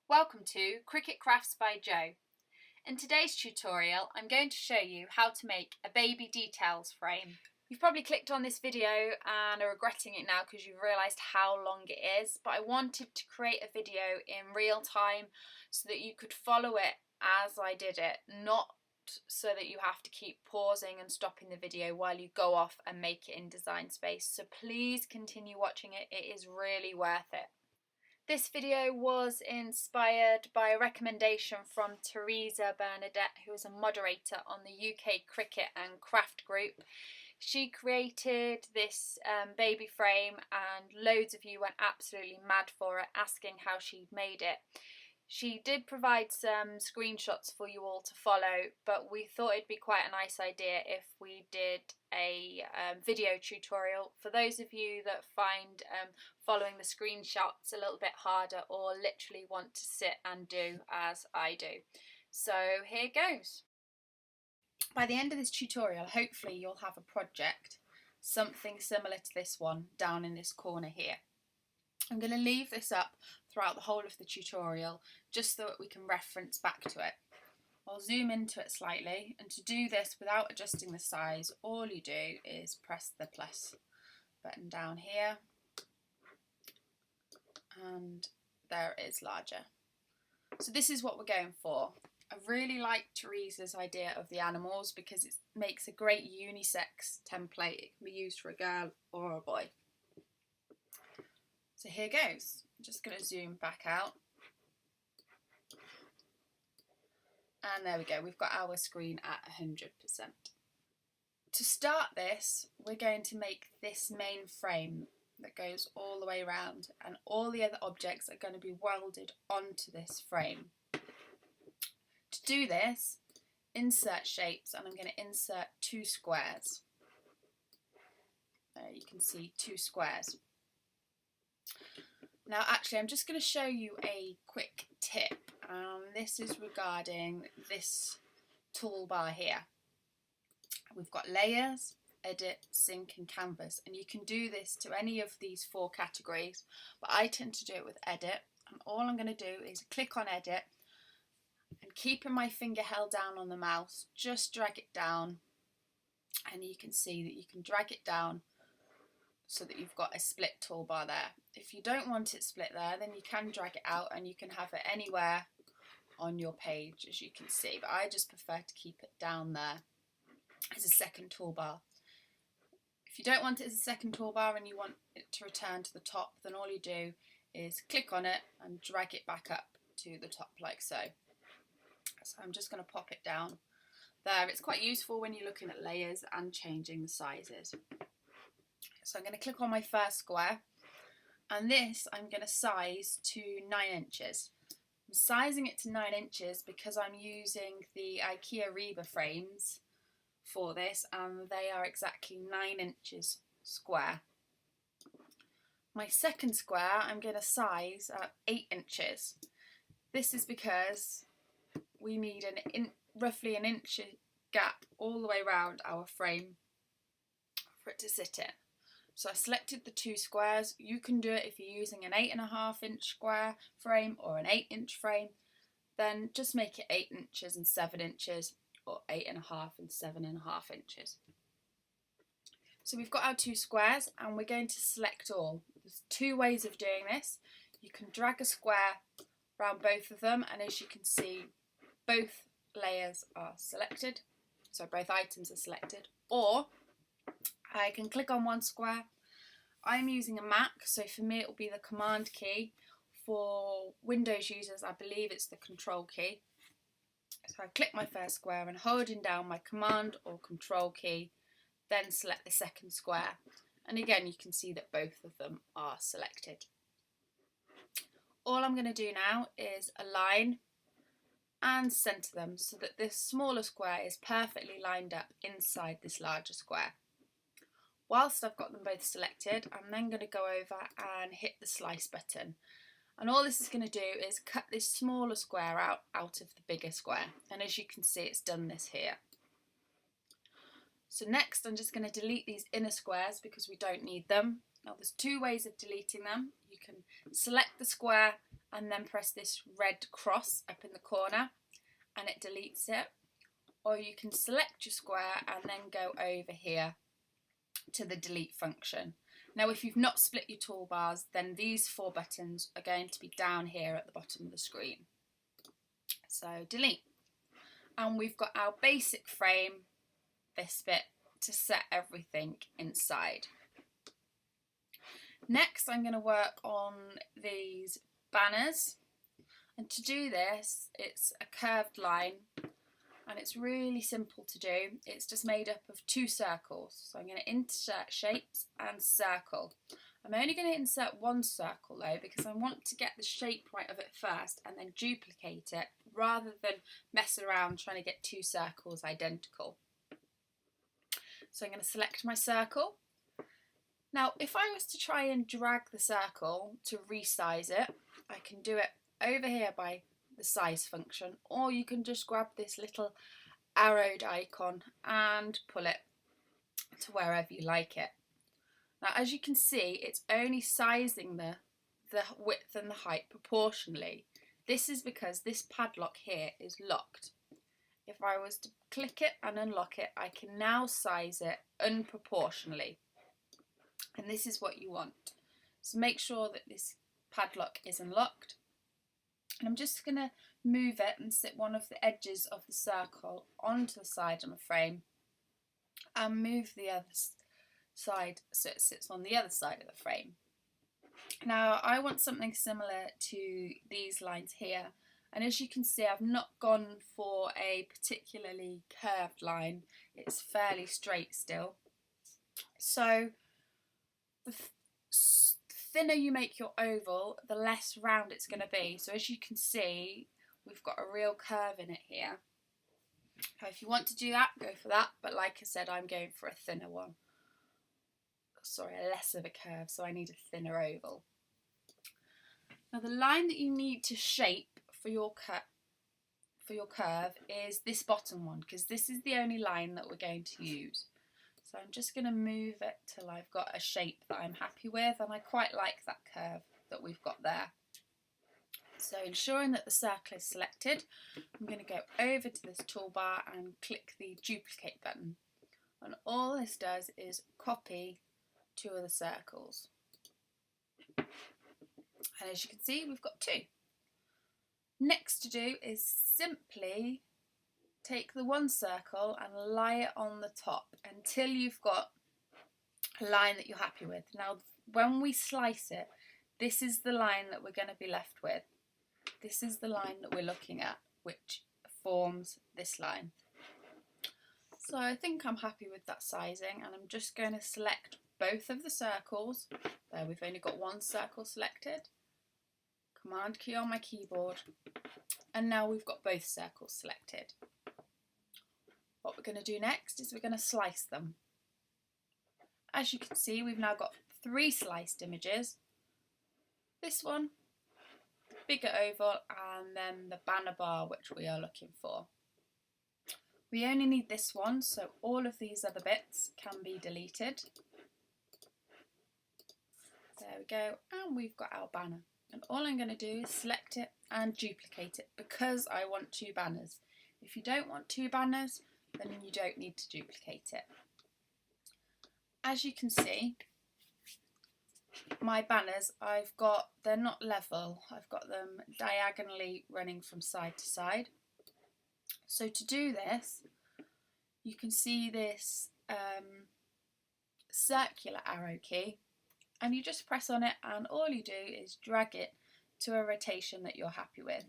Welcome to Cricut Crafts by Jo. In today's tutorial I'm going to show you how to make a baby details frame. You've probably clicked on this video and are regretting it now because you've realised how long it is, but I wanted to create a video in real time so that you could follow it as I did it, not so that you have to keep pausing and stopping the video while you go off and make it in Design Space. So please continue watching it, it is really worth it. This video was inspired by a recommendation from Teresa Bernadette, who is a moderator on the UK Cricut and Craft group. She created this baby frame and loads of you went absolutely mad for it, asking how she'd made it. She did provide some screenshots for you all to follow, but we thought it'd be quite a nice idea if we did a video tutorial for those of you that find following the screenshots a little bit harder or literally want to sit and do as I do. So here goes. By the end of this tutorial, hopefully you'll have a project, something similar to this one down in this corner here. I'm going to leave this up throughout the whole of the tutorial just so that we can reference back to it. I'll zoom into it slightly, and to do this without adjusting the size, all you do is press the plus button down here and there it is larger. So this is what we're going for. I really like Teresa's idea of the animals because it makes a great unisex template. It can be used for a girl or a boy. So here goes. I'm just going to zoom back out. And there we go, we've got our screen at 100%. To start this, we're going to make this main frame that goes all the way around, and all the other objects are going to be welded onto this frame. To do this, insert shapes, and I'm going to insert two squares. There you can see two squares. Now actually I'm just going to show you a quick tip. This is regarding this toolbar here. We've got layers, edit, sync and canvas, and you can do this to any of these four categories, but I tend to do it with edit, and all I'm going to do is click on edit and keeping my finger held down on the mouse, just drag it down, and you can see that you can drag it down so that you've got a split toolbar there. If you don't want it split there, then you can drag it out and you can have it anywhere on your page, as you can see, but I just prefer to keep it down there as a second toolbar. If you don't want it as a second toolbar and you want it to return to the top, then all you do is click on it and drag it back up to the top like so. So I'm just going to pop it down there. It's quite useful when you're looking at layers and changing the sizes. So I'm going to click on my first square, and this I'm going to size to 9 inches. I'm sizing it to 9 inches because I'm using the IKEA Reba frames for this, and they are exactly 9 inches square. My second square I'm going to size at 8 inches. This is because we need roughly an inch gap all the way around our frame for it to sit in. So I selected the two squares. You can do it if you're using an 8.5 inch square frame or an 8 inch frame. Then just make it 8 inches and 7 inches, or 8.5 and 7.5 inches. So we've got our two squares and we're going to select all. There's two ways of doing this. You can drag a square around both of them, and as you can see, both layers are selected. So both items are selected. Or I can click on one square. I'm using a Mac, so for me it will be the Command key. For Windows users, I believe it's the Control key. So I click my first square and holding down my Command or Control key, then select the second square. And again, you can see that both of them are selected. All I'm going to do now is align and centre them so that this smaller square is perfectly lined up inside this larger square. Whilst I've got them both selected, I'm then going to go over and hit the slice button. And all this is going to do is cut this smaller square out of the bigger square. And as you can see, it's done this here. So next I'm just going to delete these inner squares because we don't need them. Now there's two ways of deleting them. You can select the square and then press this red cross up in the corner and it deletes it, or you can select your square and then go over here to the delete function. Now if you've not split your toolbars, then these 4 buttons are going to be down here at the bottom of the screen. So delete. And we've got our basic frame, this bit, to set everything inside. Next I'm going to work on these banners, and to do this it's a curved line and it's really simple to do. It's just made up of 2 circles. So I'm going to insert shapes and circle. I'm only going to insert 1 circle though because I want to get the shape right of it first and then duplicate it rather than mess around trying to get 2 circles identical. So I'm going to select my circle. Now if I was to try and drag the circle to resize it, I can do it over here by the size function, or you can just grab this little arrowed icon and pull it to wherever you like it. Now as you can see, it's only sizing the width and the height proportionally. This is because this padlock here is locked. If I was to click it and unlock it, I can now size it unproportionally, and this is what you want. So make sure that this padlock is unlocked. And I'm just going to move it and sit one of the edges of the circle onto the side of my frame and move the other side so it sits on the other side of the frame. Now I want something similar to these lines here, and as you can see I've not gone for a particularly curved line, it's fairly straight still. So the thinner you make your oval, the less round it's going to be. So as you can see, we've got a real curve in it here. Now if you want to do that, go for that, but like I said, I'm going for a thinner one. Sorry, less of a curve, so I need a thinner oval. Now the line that you need to shape for your curve is this bottom one, because this is the only line that we're going to use. So I'm just going to move it till I've got a shape that I'm happy with, and I quite like that curve that we've got there. So ensuring that the circle is selected, I'm going to go over to this toolbar and click the duplicate button. And all this does is copy 2 of the circles. And as you can see, we've got 2. Next to do is simply take the 1 circle and lie it on the top until you've got a line that you're happy with. Now when we slice it, this is the line that we're going to be left with. This is the line that we're looking at, which forms this line. So I think I'm happy with that sizing, and I'm just going to select both of the circles. There, we've only got 1 circle selected. Command key on my keyboard, and now we've got both circles selected. What we're going to do next is we're going to slice them. As you can see, we've now got 3 sliced images. This one, the bigger oval, and then the banner bar which we are looking for. We only need this one, so all of these other bits can be deleted. There we go, and we've got our banner. And all I'm going to do is select it and duplicate it because I want 2 banners. If you don't want 2 banners, then you don't need to duplicate it. As you can see, my banners, they're not level, I've got them diagonally running from side to side. So to do this, you can see this circular arrow key, and you just press on it, and all you do is drag it to a rotation that you're happy with.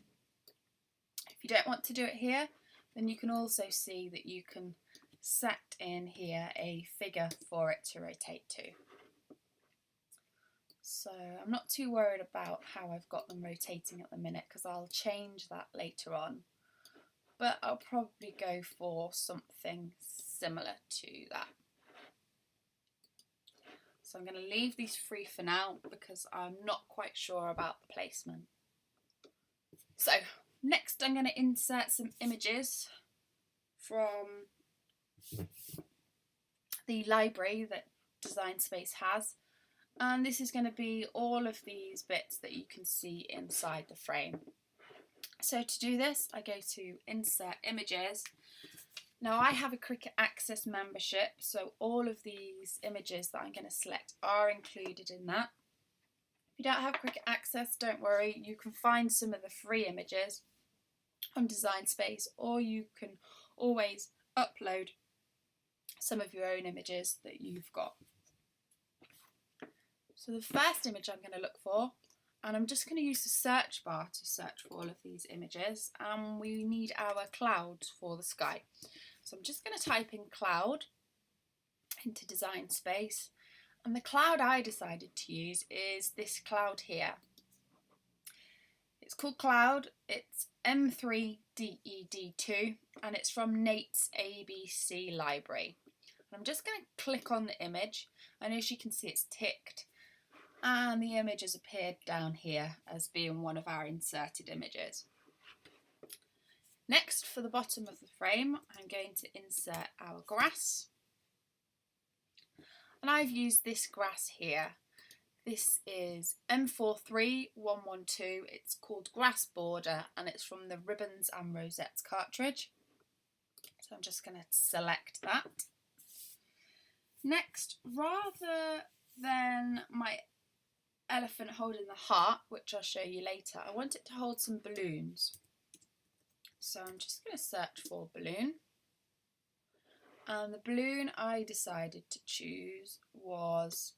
If you don't want to do it here, then you can also see that you can set in here a figure for it to rotate to. So I'm not too worried about how I've got them rotating at the minute because I'll change that later on. But I'll probably go for something similar to that. So I'm going to leave these free for now because I'm not quite sure about the placement. So next I'm going to insert some images from the library that Design Space has. And this is going to be all of these bits that you can see inside the frame. So to do this, I go to Insert Images. Now I have a Cricut Access membership, so all of these images that I'm going to select are included in that. If you don't have Cricut Access, don't worry, you can find some of the free images on Design Space, or you can always upload some of your own images that you've got. So the first image I'm going to look for, and I'm just going to use the search bar to search for all of these images, and we need our clouds for the sky. So I'm just going to type in cloud into Design Space, and the cloud I decided to use is this cloud here. It's called Cloud, it's M3DED2, and it's from Nate's ABC library. And I'm just going to click on the image, and as you can see it's ticked, and the image has appeared down here as being one of our inserted images. Next, for the bottom of the frame, I'm going to insert our grass. And I've used this grass here. This is M43112. It's called Grass Border, and it's from the Ribbons and Rosettes cartridge. So I'm just going to select that. Next, rather than my elephant holding the heart, which I'll show you later, I want it to hold some balloons. So I'm just going to search for balloon. And the balloon I decided to choose was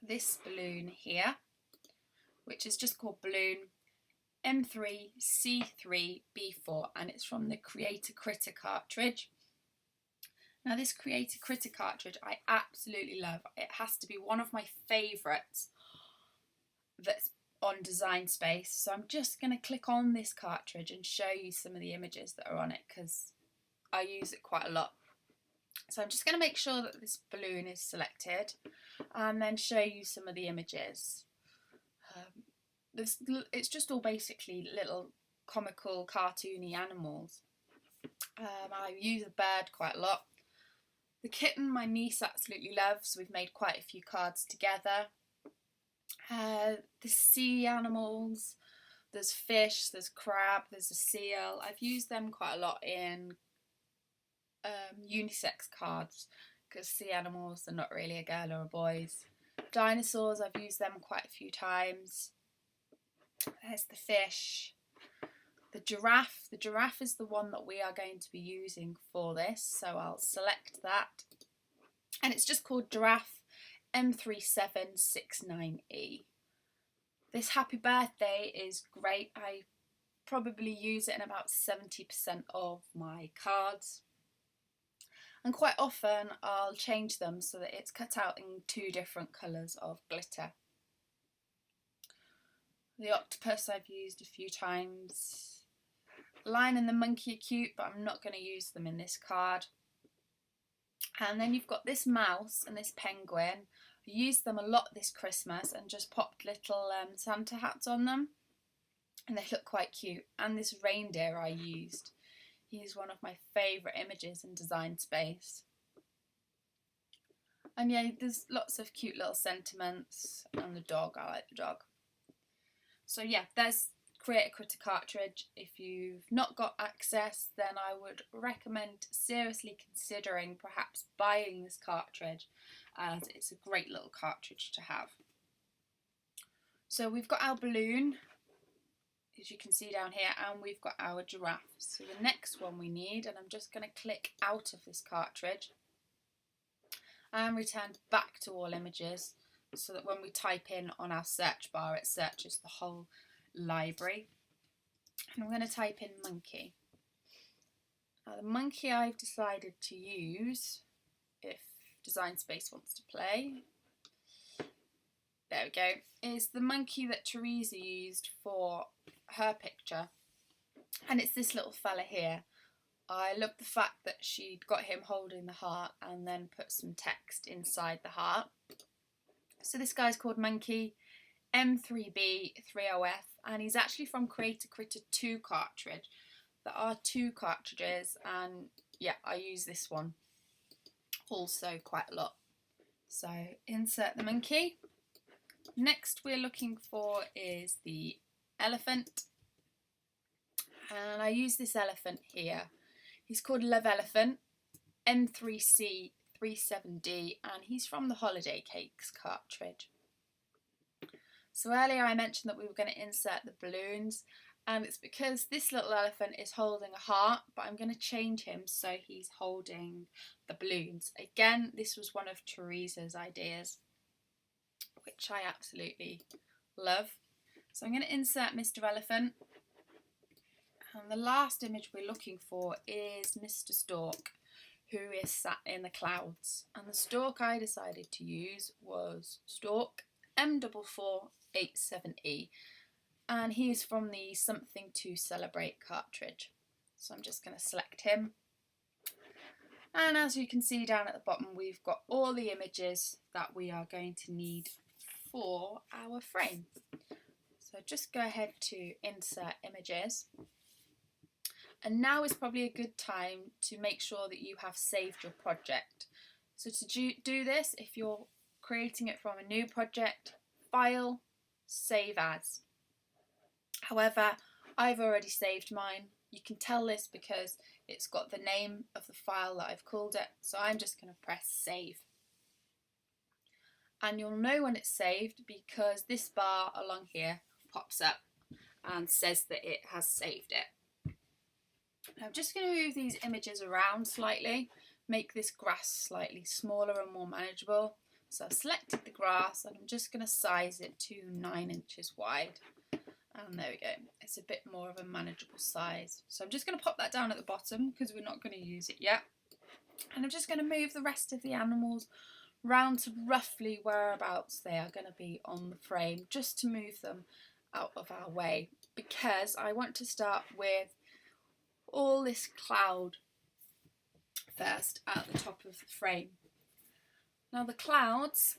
this balloon here, which is just called balloon M3C3B4, and it's from the Cricut cartridge. Now this Cricut cartridge I absolutely love. It has to be one of my favourites that's on Design Space. So I'm just going to click on this cartridge and show you some of the images that are on it, because I use it quite a lot. So I'm just going to make sure that this balloon is selected and then show you some of the images. It's just all basically little comical cartoony animals. I use a bird quite a lot. The kitten my niece absolutely loves. We've made quite a few cards together. The sea animals, there's fish, there's crab, there's a seal. I've used them quite a lot in unisex cards, because sea animals are not really a girl or a boy's. Dinosaurs, I've used them quite a few times. There's the fish. The giraffe is the one that we are going to be using for this, so I'll select that. And it's just called Giraffe M3769E. This happy birthday is great. I probably use it in about 70% of my cards. And quite often I'll change them so that it's cut out in 2 different colours of glitter. The octopus I've used a few times. The lion and the monkey are cute, but I'm not going to use them in this card. And then you've got this mouse and this penguin. I used them a lot this Christmas and just popped little Santa hats on them, and they look quite cute. And this reindeer I used. He's one of my favourite images in Design Space. And yeah, there's lots of cute little sentiments. And the dog, I like the dog. So yeah, there's Cricut cartridge. If you've not got access, then I would recommend seriously considering perhaps buying this cartridge, as it's a great little cartridge to have. So we've got our balloon, as you can see down here, and we've got our giraffe. So the next one we need, and I'm just going to click out of this cartridge and return back to all images, so that when we type in on our search bar, it searches the whole library. And I'm going to type in monkey. Now the monkey I've decided to use, if Design Space wants to play, there we go, is the monkey that Teresa used for her picture. And it's this little fella here. I love the fact that she'd got him holding the heart and then put some text inside the heart. So this guy's called Monkey M3B30F, and he's actually from Cricut 2 cartridge. There are 2 cartridges, and yeah, I use this one also quite a lot. So insert the monkey. Next we're looking for is the elephant. And I use this elephant here. He's called Love Elephant, M3C37D, and he's from the Holiday Cakes cartridge. So earlier I mentioned that we were going to insert the balloons, and it's because this little elephant is holding a heart, but I'm going to change him so he's holding the balloons. Again, this was one of Teresa's ideas, which I absolutely love. So I'm going to insert Mr. Elephant. And the last image we're looking for is Mr. Stork, who is sat in the clouds. And the stork I decided to use was Stork M447E. And he's from the Something to Celebrate cartridge. So I'm just going to select him. And as you can see down at the bottom, we've got all the images that we are going to need for our frame. So just go ahead to insert images. And now is probably a good time to make sure that you have saved your project. So to do this, if you're creating it from a new project, File, Save As. However, I've already saved mine. You can tell this because it's got the name of the file that I've called it. So I'm just going to press Save. And you'll know when it's saved because this bar along here pops up and says that it has saved it. Now I'm just going to move these images around slightly, make this grass slightly smaller and more manageable. So I've selected the grass and I'm just going to size it to 9 inches wide. And there we go, it's a bit more of a manageable size. So I'm just going to pop that down at the bottom because we're not going to use it yet. And I'm just going to move the rest of the animals round to roughly whereabouts they are going to be on the frame, just to move them out of our way, because I want to start with all this cloud first at the top of the frame. Now the clouds,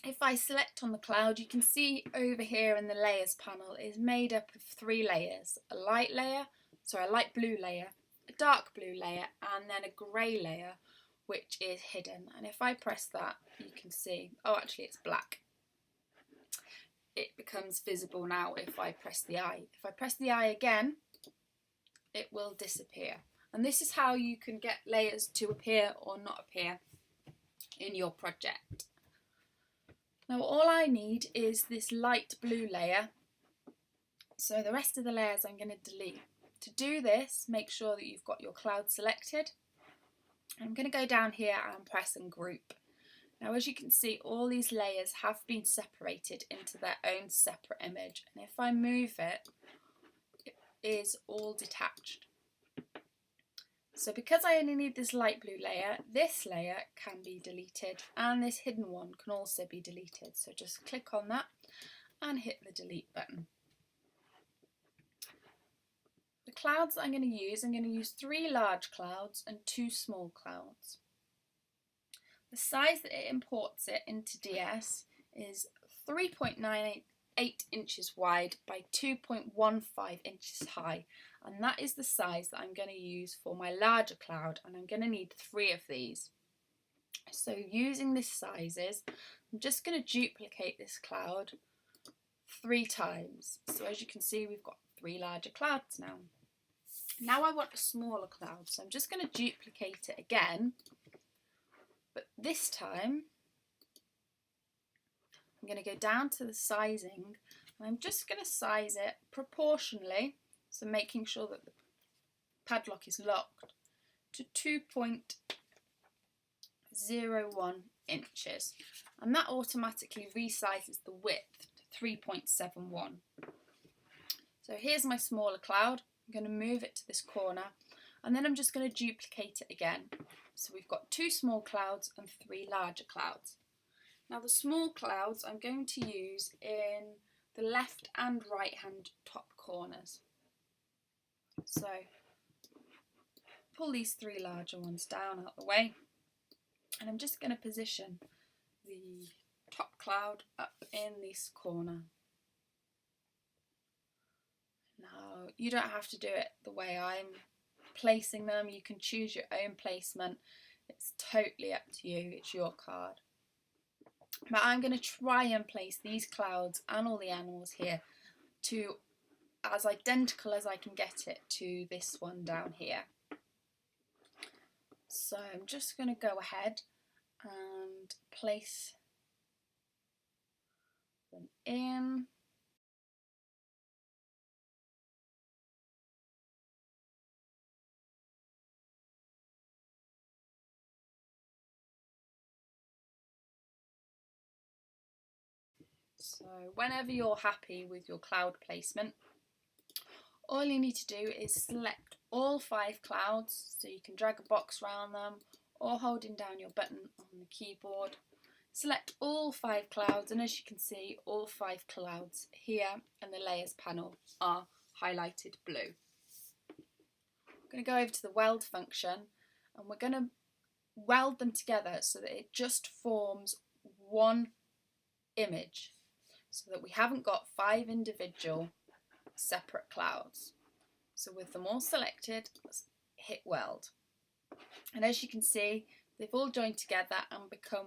if I select on the cloud, you can see over here in the layers panel is made up of 3 layers, a light blue layer, a dark blue layer, and then a grey layer which is hidden. And if I press that, you can see, oh actually it's black. It becomes visible now if I press the eye. If I press the eye again, it will disappear. And this is how you can get layers to appear or not appear in your project. Now all I need is this light blue layer, so the rest of the layers I'm going to delete. To do this, make sure that you've got your cloud selected. I'm going to go down here and press Ungroup. Now as you can see, all these layers have been separated into their own separate image, and if I move it, it is all detached. So because I only need this light blue layer, this layer can be deleted and this hidden one can also be deleted. So just click on that and hit the delete button. The clouds that I'm going to use 3 large clouds and 2 small clouds. The size that it imports it into DS is 3.98 inches wide by 2.15 inches high, and that is the size that I'm going to use for my larger cloud, and I'm going to need 3 of these. So using these sizes, I'm just going to duplicate this cloud 3 times. So as you can see, we've got 3 larger clouds now. Now I want a smaller cloud, so I'm just going to duplicate it again, but this time I'm going to go down to the sizing and I'm just going to size it proportionally, so making sure that the padlock is locked, to 2.01 inches, and that automatically resizes the width to 3.71. So here's my smaller cloud. I'm going to move it to this corner and then I'm just going to duplicate it again. So we've got 2 small clouds and 3 larger clouds. Now the small clouds I'm going to use in the left and right hand top corners. So pull these 3 larger ones down out the way, and I'm just going to position the top cloud up in this corner. Now you don't have to do it the way I'm placing them, you can choose your own placement, it's totally up to you, it's your card. But I'm going to try and place these clouds and all the animals here to as identical as I can get it to this one down here. So I'm just going to go ahead and place them in. So whenever you're happy with your cloud placement, all you need to do is select all 5 clouds, so you can drag a box around them or holding down your button on the keyboard. Select all 5 clouds, and as you can see, all 5 clouds here in the layers panel are highlighted blue. I'm going to go over to the weld function, and we're going to weld them together so that it just forms one image, so that we haven't got 5 individual separate clouds. So with them all selected, let's hit weld. And as you can see, they've all joined together and become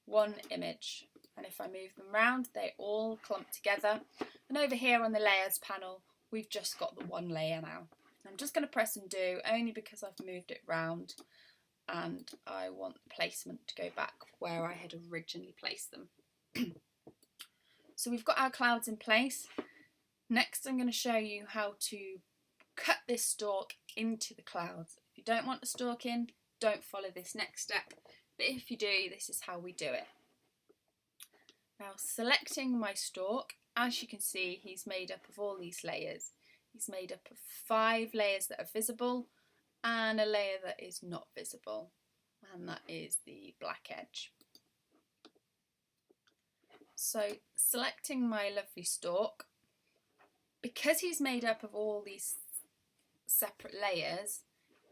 one image. And if I move them around, they all clump together. And over here on the layers panel, we've just got the one layer now. I'm just going to press undo only because I've moved it round and I want the placement to go back where I had originally placed them. So we've got our clouds in place. Next, I'm going to show you how to cut this stalk into the clouds. If you don't want the stalk in, don't follow this next step. But if you do, this is how we do it. Now, selecting my stalk, as you can see, he's made up of all these layers. He's made up of 5 layers that are visible and a layer that is not visible, and that is the black edge. So selecting my lovely stalk, because he's made up of all these separate layers,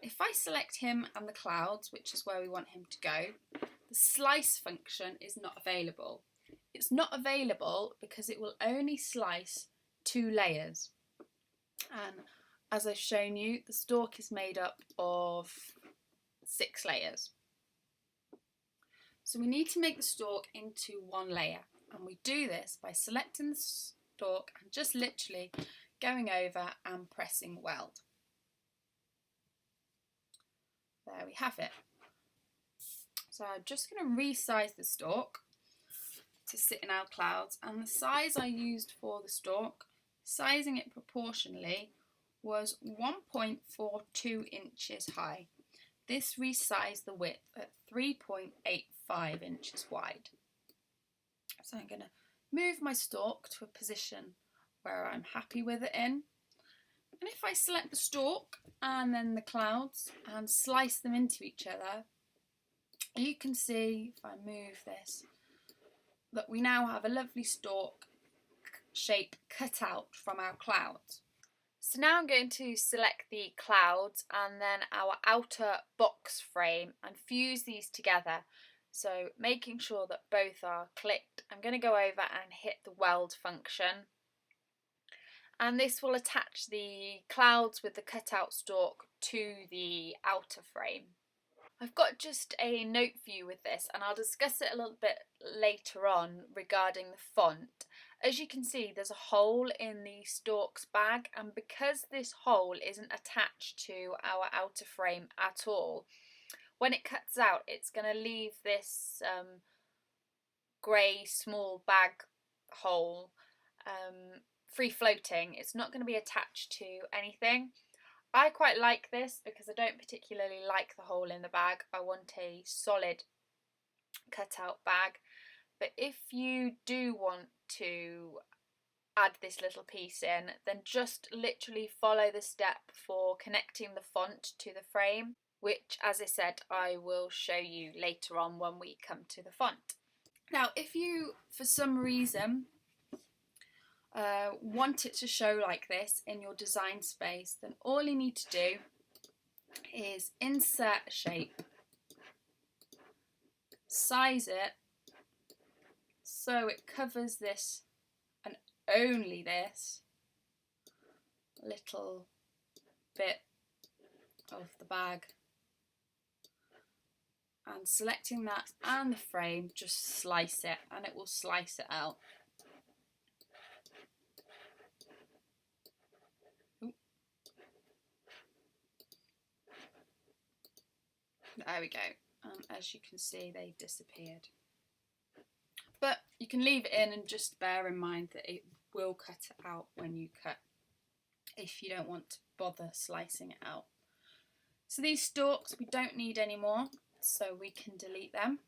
if I select him and the clouds, which is where we want him to go, the slice function is not available. It's not available because it will only slice 2 layers. And as I've shown you, the stalk is made up of 6 layers. So we need to make the stalk into one layer, and we do this by selecting the stalk and just literally going over and pressing weld. There we have it. So I'm just going to resize the stalk to sit in our clouds, and the size I used for the stalk, sizing it proportionally, was 1.42 inches high. This resized the width at 3.85 inches wide. So I'm going to move my stalk to a position where I'm happy with it in. And if I select the stalk and then the clouds and slice them into each other, you can see, if I move this, that we now have a lovely stalk shape cut out from our clouds. So now I'm going to select the clouds and then our outer box frame and fuse these together. So making sure that both are clicked, I'm going to go over and hit the weld function. And this will attach the clouds with the cutout stalk to the outer frame. I've got just a note for you with this, and I'll discuss it a little bit later on regarding the font. As you can see, there's a hole in the stalk's bag, and because this hole isn't attached to our outer frame at all, when it cuts out, it's going to leave this grey small bag hole free floating. It's not going to be attached to anything. I quite like this because I don't particularly like the hole in the bag. I want a solid cutout bag. But if you do want to add this little piece in, then just literally follow the step for connecting the font to the frame, which, as I said, I will show you later on when we come to the font. Now, if you, for some reason, want it to show like this in your design space, then all you need to do is insert a shape, size it so it covers this and only this little bit of the bag, and selecting that and the frame, just slice it and it will slice it out. There we go, and as you can see they've disappeared. But you can leave it in and just bear in mind that it will cut it out when you cut, if you don't want to bother slicing it out. So these stalks we don't need anymore, so we can delete them.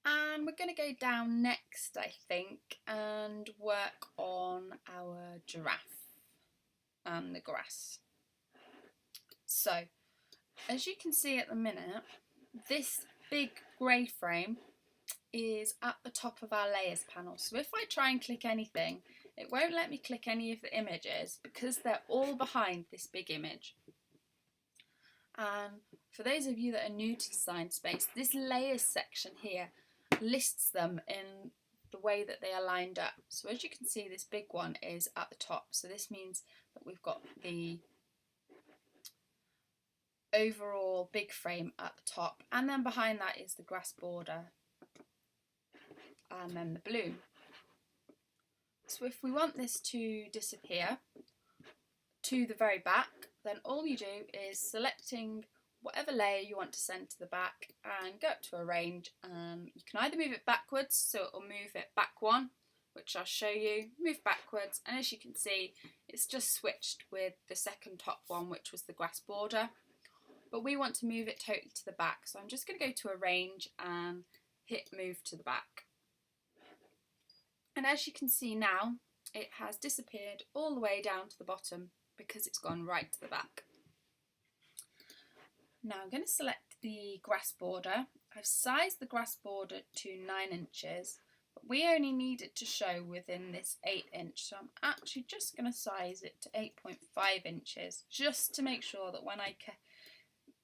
And we're going to go down next, I think, and work on our giraffe and the grass. So, as you can see at the minute, this big grey frame is at the top of our layers panel. So if I try and click anything, it won't let me click any of the images because they're all behind this big image. And for those of you that are new to Design Space, this layers section here lists them in the way that they are lined up. So as you can see, this big one is at the top. So this means that we've got the overall big frame at the top, and then behind that is the grass border and then the bloom. So if we want this to disappear to the very back, then all you do is selecting whatever layer you want to send to the back and go up to arrange, and you can either move it backwards, so it will move it back one, which I'll show you, move backwards, and as you can see it's just switched with the second top one, which was the grass border. But we want to move it totally to the back, so I'm just going to go to arrange and hit move to the back. And as you can see now, it has disappeared all the way down to the bottom because it's gone right to the back. Now I'm going to select the grass border. I've sized the grass border to 9 inches, but we only need it to show within this 8 inch, so I'm actually just going to size it to 8.5 inches just to make sure that when I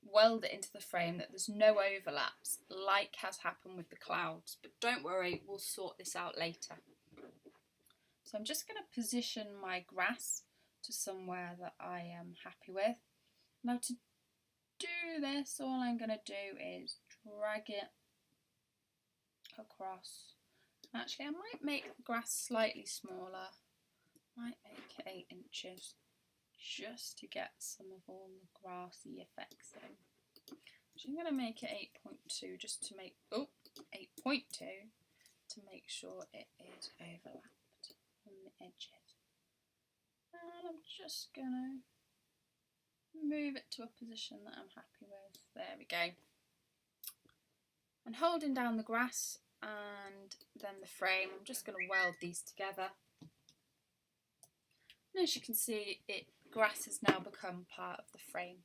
weld it into the frame that there's no overlaps like has happened with the clouds. But don't worry, we'll sort this out later. So I'm just going to position my grass to somewhere that I am happy with. Now to do this, all I'm going to do is drag it across. Actually, I might make the grass slightly smaller, might make it 8 inches. Just to get some of all the grassy effects in. So I'm going to make it 8.2 just to make, 8.2 to make sure it is overlapped on the edges. And I'm just going to move it to a position that I'm happy with. There we go. And holding down the grass and then the frame, I'm just going to weld these together. And as you can see, grass has now become part of the frame.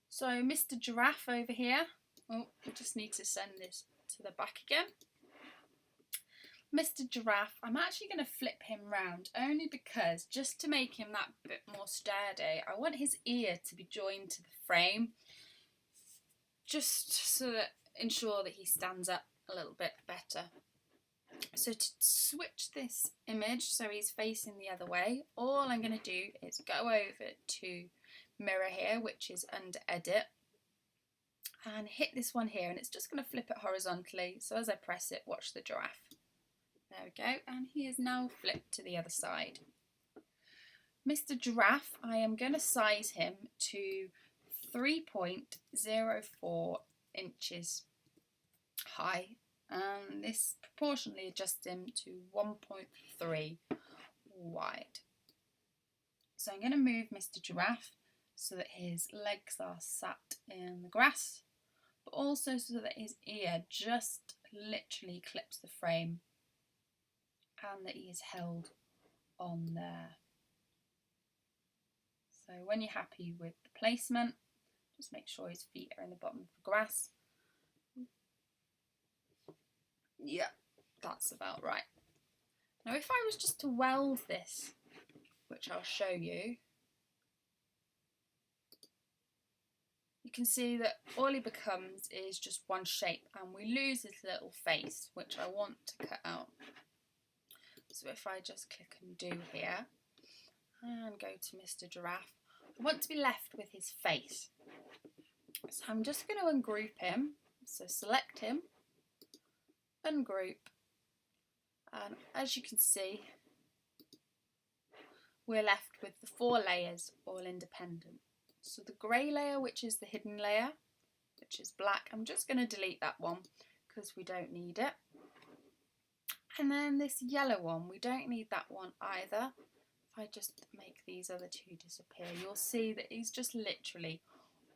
So Mr. Giraffe over here, we just need to send this to the back again. Mr. Giraffe, I'm actually going to flip him round only because just to make him that bit more sturdy, I want his ear to be joined to the frame just so that ensure that he stands up a little bit better. So to switch this image so he's facing the other way, all I'm going to do is go over to mirror here, which is under edit, and hit this one here, and it's just going to flip it horizontally. So as I press it, watch the giraffe. There we go, and he is now flipped to the other side. Mr. Giraffe, I am going to size him to 3.04 inches high. And this proportionally adjusts him to 1.3 wide. So I'm going to move Mr. Giraffe so that his legs are sat in the grass, but also so that his ear just literally clips the frame and that he is held on there. So when you're happy with the placement, just make sure his feet are in the bottom of the grass. Yeah, that's about right. Now if I was just to weld this, which I'll show you, you can see that all he becomes is just one shape, and we lose his little face, which I want to cut out. So if I just click undo here and go to Mr. Giraffe, I want to be left with his face. So I'm just going to ungroup him. So select him, ungroup, and as you can see, we're left with the 4 layers all independent. So the grey layer, which is the hidden layer, which is black, I'm just going to delete that one because we don't need it. And then this yellow one, we don't need that one either. If I just make these other 2 disappear, you'll see that he's just literally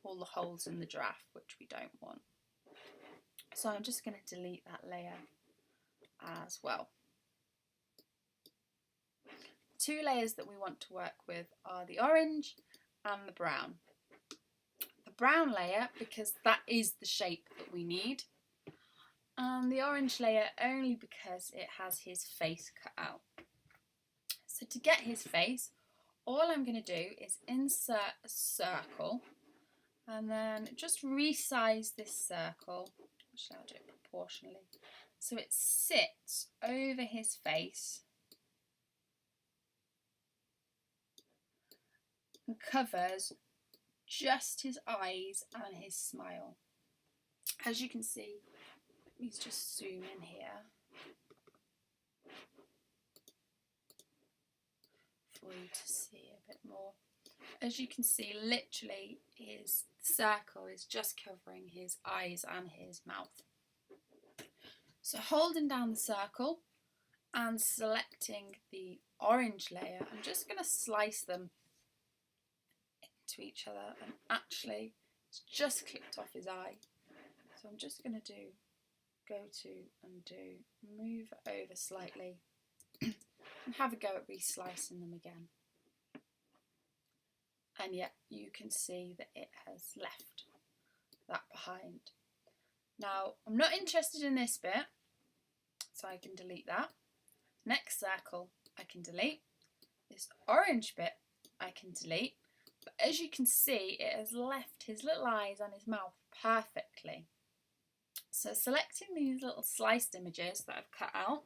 all the holes in the giraffe, which we don't want. So I'm just going to delete that layer as well. 2 layers that we want to work with are the orange and the brown. The brown layer, because that is the shape that we need, and the orange layer only because it has his face cut out. So to get his face, all I'm going to do is insert a circle and then just resize this circle. Actually, I'll do it proportionally. So it sits over his face and covers just his eyes and his smile. As you can see, let's just zoom in here for you to see a bit more. As you can see, literally his circle is just covering his eyes and his mouth. So holding down the circle and selecting the orange layer, I'm just going to slice them into each other, and actually it's just clipped off his eye. So I'm just going to go to undo, move it over slightly and have a go at reslicing them again. And yet you can see that it has left that behind. Now I'm not interested in this bit, so I can delete that. Next circle I can delete. This orange bit I can delete. But as you can see, it has left his little eyes and his mouth perfectly. So selecting these little sliced images that I've cut out,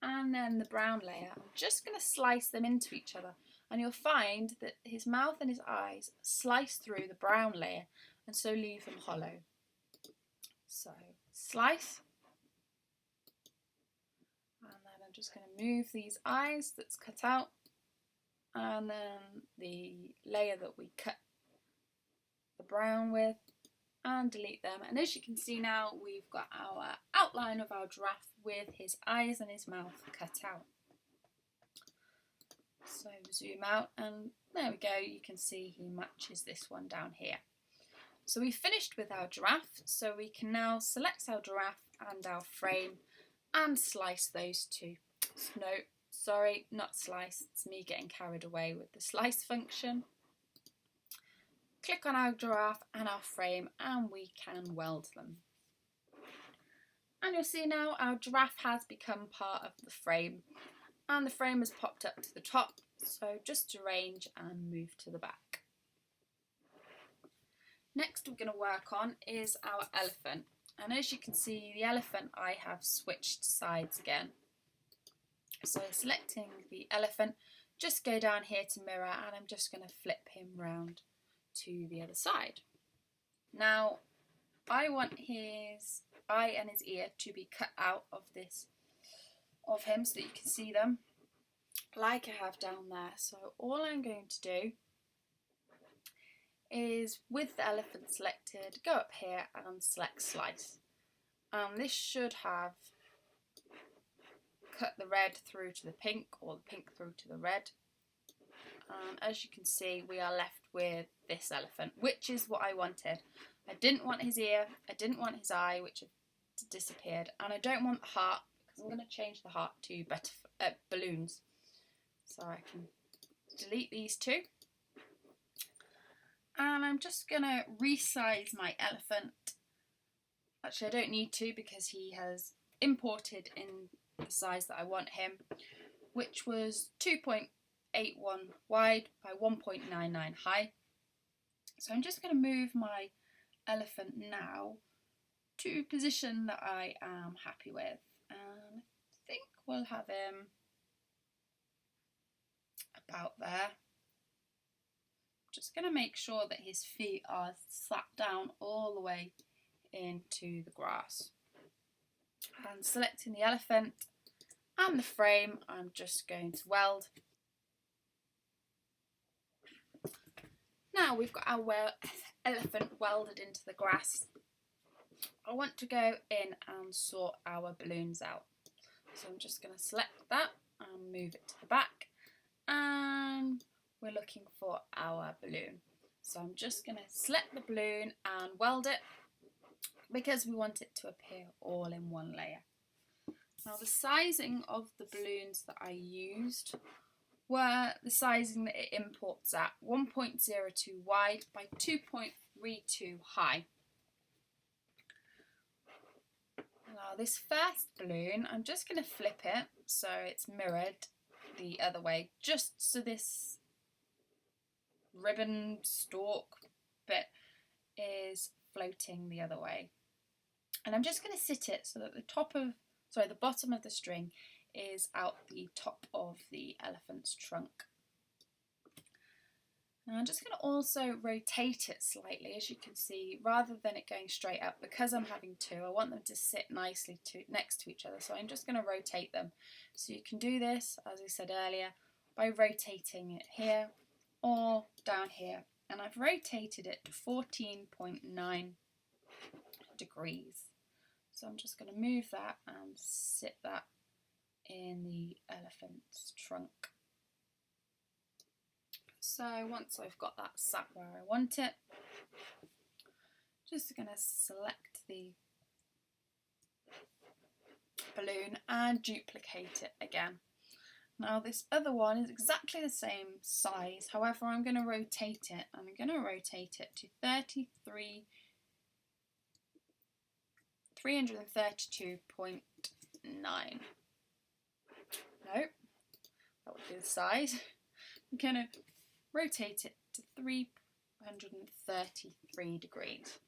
and then the brown layer, I'm just going to slice them into each other, and you'll find that his mouth and his eyes slice through the brown layer and so leave them hollow. So slice, and then I'm just going to move these eyes that's cut out, and then the layer that we cut the brown with, and delete them. And as you can see now, we've got our outline of our giraffe with his eyes and his mouth cut out. So zoom out, and there we go, you can see he matches this one down here. So we finished with our giraffe, so we can now select our giraffe and our frame and slice those 2. No, sorry, not slice, it's me getting carried away with the slice function. Click on our giraffe and our frame and we can weld them. And you'll see now our giraffe has become part of the frame, and the frame has popped up to the top, so just arrange and move to the back. Next we're going to work on is our elephant, and as you can see, the elephant I have switched sides again. So selecting the elephant, just go down here to mirror, and I'm just going to flip him round to the other side. Now I want his eye and his ear to be cut out of him so that you can see them like I have down there. So all I'm going to do is, with the elephant selected, go up here and select slice, and this should have cut the red through to the pink, or the pink through to the red. As you can see, we are left with this elephant, which is what I wanted. I didn't want his ear, I didn't want his eye, which have disappeared, and I don't want the heart, because I'm going to change the heart to balloons. So I can delete these 2. And I'm just going to resize my elephant. Actually, I don't need to, because he has imported in the size that I want him, which was 2.81 wide by 1.99 high. So I'm just going to move my elephant now to a position that I am happy with, and I think we'll have him about there. Just going to make sure that his feet are sat down all the way into the grass. And selecting the elephant and the frame, I'm just going to weld. Now we've got our elephant welded into the grass. I want to go in and sort our balloons out. So I'm just going to select that and move it to the back. And we're looking for our balloon. So I'm just going to select the balloon and weld it because we want it to appear all in one layer. Now the sizing of the balloons that I used were the sizing that it imports at, 1.02 wide by 2.32 high. Now this first balloon, I'm just going to flip it so it's mirrored the other way, just so this ribbon stalk bit is floating the other way. And I'm just going to sit it so that the bottom of the string is out the top of the elephant's trunk. Now I'm just going to also rotate it slightly, as you can see, rather than it going straight up, because I'm having two, I want them to sit nicely next to each other, so I'm just going to rotate them. So you can do this, as I said earlier, by rotating it here or down here, and I've rotated it to 14.9 degrees. So I'm just going to move that and sit that in the elephant's trunk. So once I've got that sat where I want it, just going to select the balloon and duplicate it again. Now this other one is exactly the same size, however I'm going to rotate it, and I'm going to rotate it to 332.9. Nope, that would be the size. I'm going to rotate it to 333 degrees.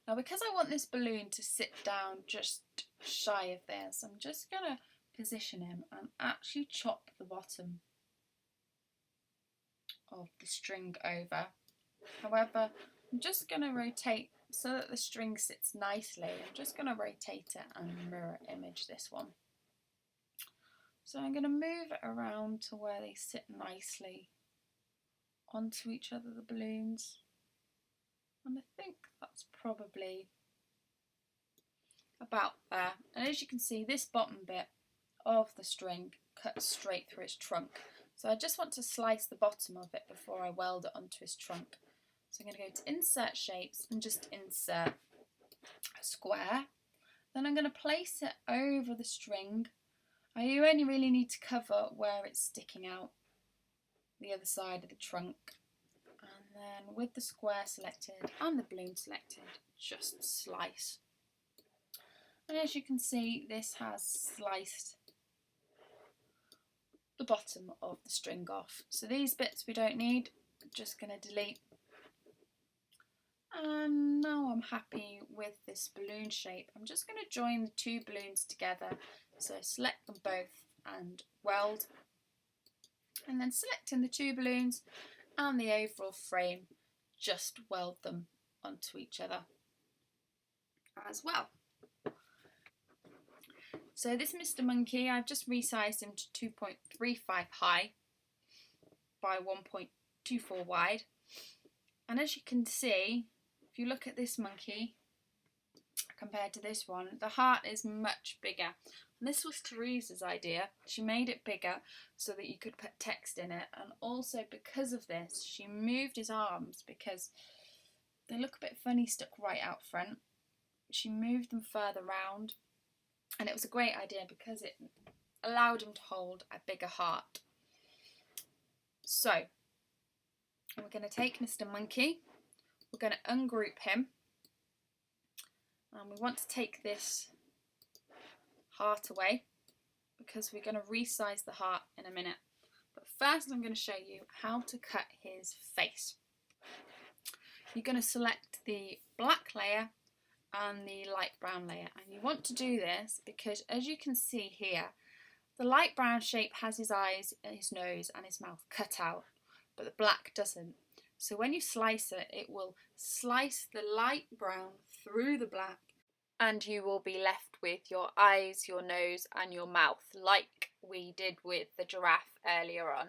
Now because I want this balloon to sit down just shy of this, I'm just going to position him and actually chop the bottom of the string over. However, I'm just going to rotate so that the string sits nicely. I'm just going to rotate it and mirror image this one. So I'm going to move it around to where they sit nicely onto each other, the balloons. And I think that's probably about there. And as you can see, this bottom bit of the string cuts straight through its trunk. So I just want to slice the bottom of it before I weld it onto his trunk. So I'm going to go to Insert Shapes and just insert a square. Then I'm going to place it over the string. You only really need to cover where it's sticking out, the other side of the trunk. And then with the square selected and the balloon selected, just slice. And as you can see, this has sliced the bottom of the string off. So these bits we don't need, I'm just going to delete. And now I'm happy with this balloon shape. I'm just going to join the two balloons together. So select them both and weld. And then selecting the two balloons and the overall frame, just weld them onto each other as well. So this Mr. Monkey, I've just resized him to 2.35 high by 1.24 wide. And as you can see, if you look at this monkey compared to this one, the heart is much bigger. And this was Teresa's idea. She made it bigger so that you could put text in it. And also because of this, she moved his arms because they look a bit funny stuck right out front. She moved them further round. And it was a great idea because it allowed him to hold a bigger heart. So, we're going to take Mr. Monkey, we're going to ungroup him, and we want to take this heart away because we're going to resize the heart in a minute. But first I'm going to show you how to cut his face. You're going to select the black layer and the light brown layer, and you want to do this because as you can see here, the light brown shape has his eyes, his nose and his mouth cut out. but the black doesn't. So when you slice it, it will slice the light brown through the black, and you will be left with your eyes, your nose and your mouth, like we did with the giraffe earlier on.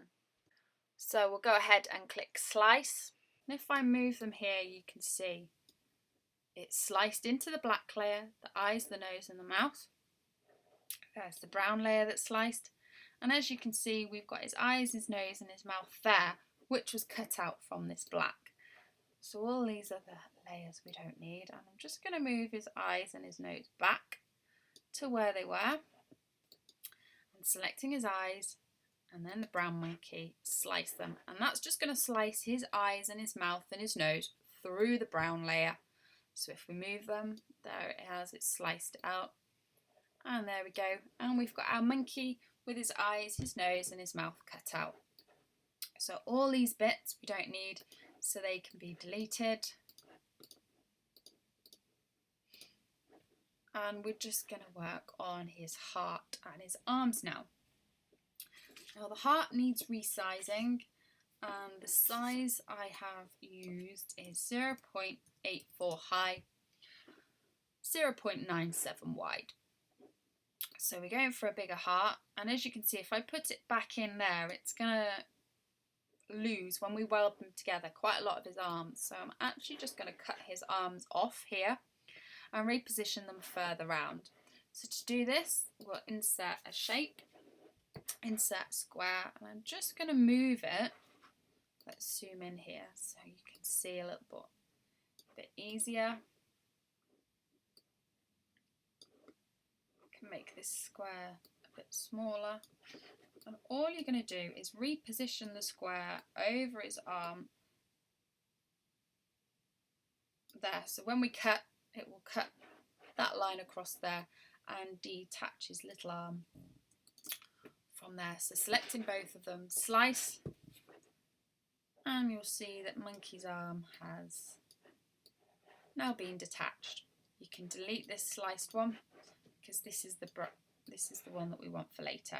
So we'll go ahead and click slice. And if I move them here, you can see it's sliced into the black layer, the eyes, the nose and the mouth. There's the brown layer that's sliced. And as you can see, we've got his eyes, his nose and his mouth there, which was cut out from this black. So all these other layers we don't need. And I'm just going to move his eyes and his nose back to where they were. And selecting his eyes and then the brown monkey, slice them. And that's just going to slice his eyes and his mouth and his nose through the brown layer. So if we move them, there it has, it's sliced out. And there we go. And we've got our monkey with his eyes, his nose and his mouth cut out. So all these bits we don't need, so they can be deleted. And we're just going to work on his heart and his arms now. Now the heart needs resizing, and the size I have used is 0.84 high, 0.97 wide. So we're going for a bigger heart, and as you can see, if I put it back in there, it's going to lose, when we weld them together, quite a lot of his arms. So I'm actually just going to cut his arms off here and reposition them further round. So to do this, we'll insert a shape, insert square, and I'm just going to move it. Let's zoom in here so you can see a little bit easier. Can make this square a bit smaller, and all you're going to do is reposition the square over his arm there. So when we cut, it will cut that line across there and detach his little arm from there. So selecting both of them, slice, and you'll see that monkey's arm has now been detached. You can delete this sliced one because this is the one that we want for later.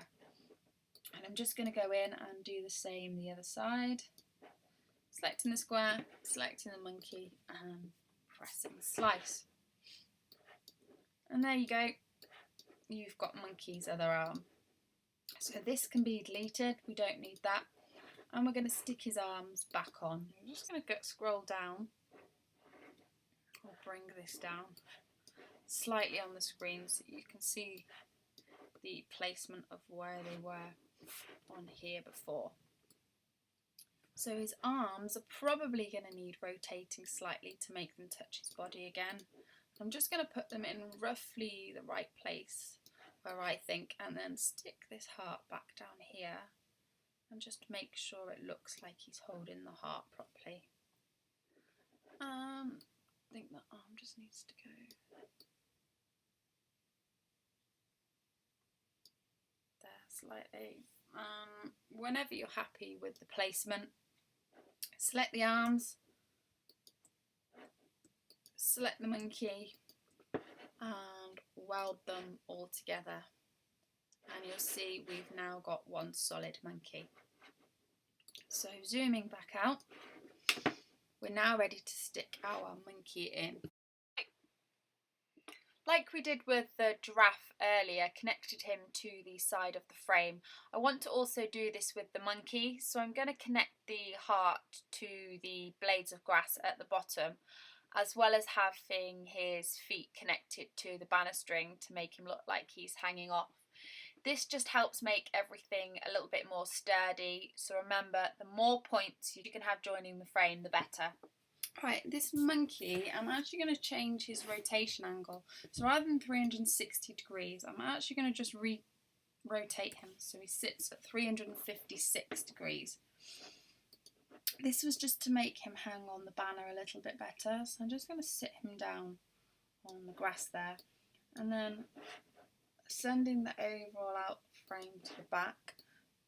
And I'm just going to go in and do the same the other side. Selecting the square, selecting the monkey and pressing slice. And there you go. You've got monkey's other arm. So this can be deleted, we don't need that. And we're going to stick his arms back on. I'm just going to scroll down. I'll bring this down slightly on the screen so you can see the placement of where they were on here before. So his arms are probably going to need rotating slightly to make them touch his body again. I'm just going to put them in roughly the right place where I think, and then stick this heart back down here and just make sure it looks like he's holding the heart properly. I think the arm just needs to go there slightly. Whenever you're happy with the placement, select the arms, select the monkey and weld them all together, and you'll see we've now got one solid monkey. So zooming back out, we're now ready to stick our monkey in. Like we did with the giraffe earlier, connected him to the side of the frame, I want to also do this with the monkey. So I'm going to connect the heart to the blades of grass at the bottom, as well as having his feet connected to the banner string to make him look like he's hanging off. This just helps make everything a little bit more sturdy. So remember, the more points you can have joining the frame, the better. Right, this monkey, I'm actually going to change his rotation angle. So rather than 360 degrees, I'm actually going to just rotate him so he sits at 356 degrees. This was just to make him hang on the banner a little bit better. So I'm just going to sit him down on the grass there, and then sending the overall out frame to the back.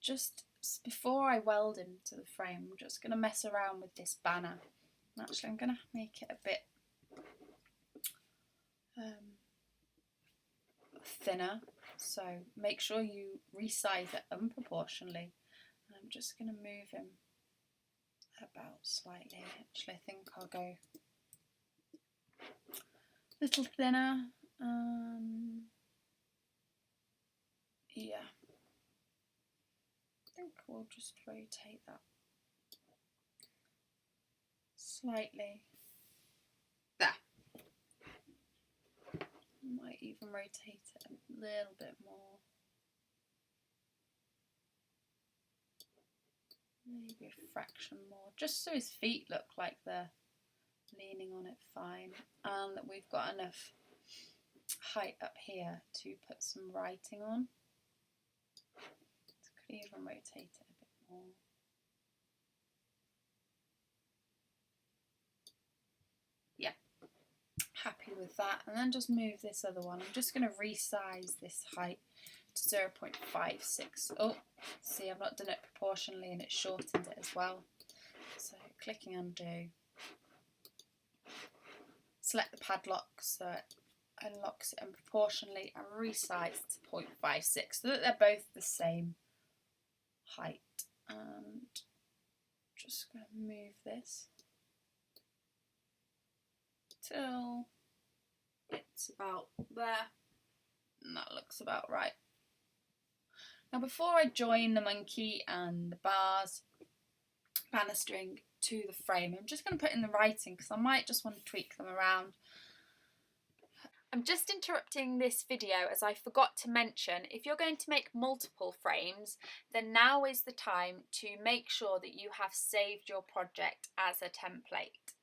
Just before I weld him to the frame, I'm just going to mess around with this banner. Actually, I'm going to make it a bit thinner, so make sure you resize it unproportionally. And I'm just going to move him about slightly. Actually, I think I'll go a little thinner. Yeah, I think we'll just rotate that slightly. There. Might even rotate it a little bit more. Maybe a fraction more, just so his feet look like they're leaning on it fine, and that we've got enough height up here to put some writing on. So could even rotate it a bit more. Yeah, happy with that. And then just move this other one. I'm just going to resize this height to 0.56. Oh, see, I've not done it proportionally and it shortened it as well. So clicking undo. Select the padlock so it unlocks it, and proportionally and resize to 0.56 so that they're both the same height. And just going to move this till it's about there, and that looks about right. Now before I join the monkey and the bars, banner string to the frame, I'm just going to put in the writing because I might just want to tweak them around. I'm just interrupting this video as I forgot to mention, if you're going to make multiple frames, then now is the time to make sure that you have saved your project as a template.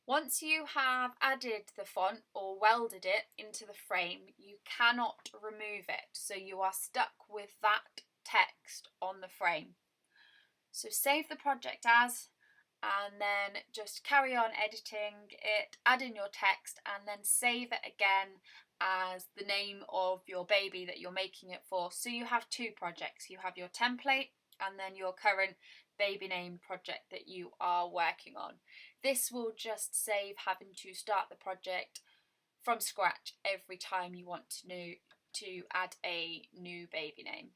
Once you have added the font or welded it into the frame, you cannot remove it, so you are stuck with that text on the frame. So save the project as, and then just carry on editing it, add in your text, and then save it again as the name of your baby that you're making it for. So you have two projects. You have your template and then your current baby name project that you are working on. This will just save having to start the project from scratch every time you want to add a new baby name.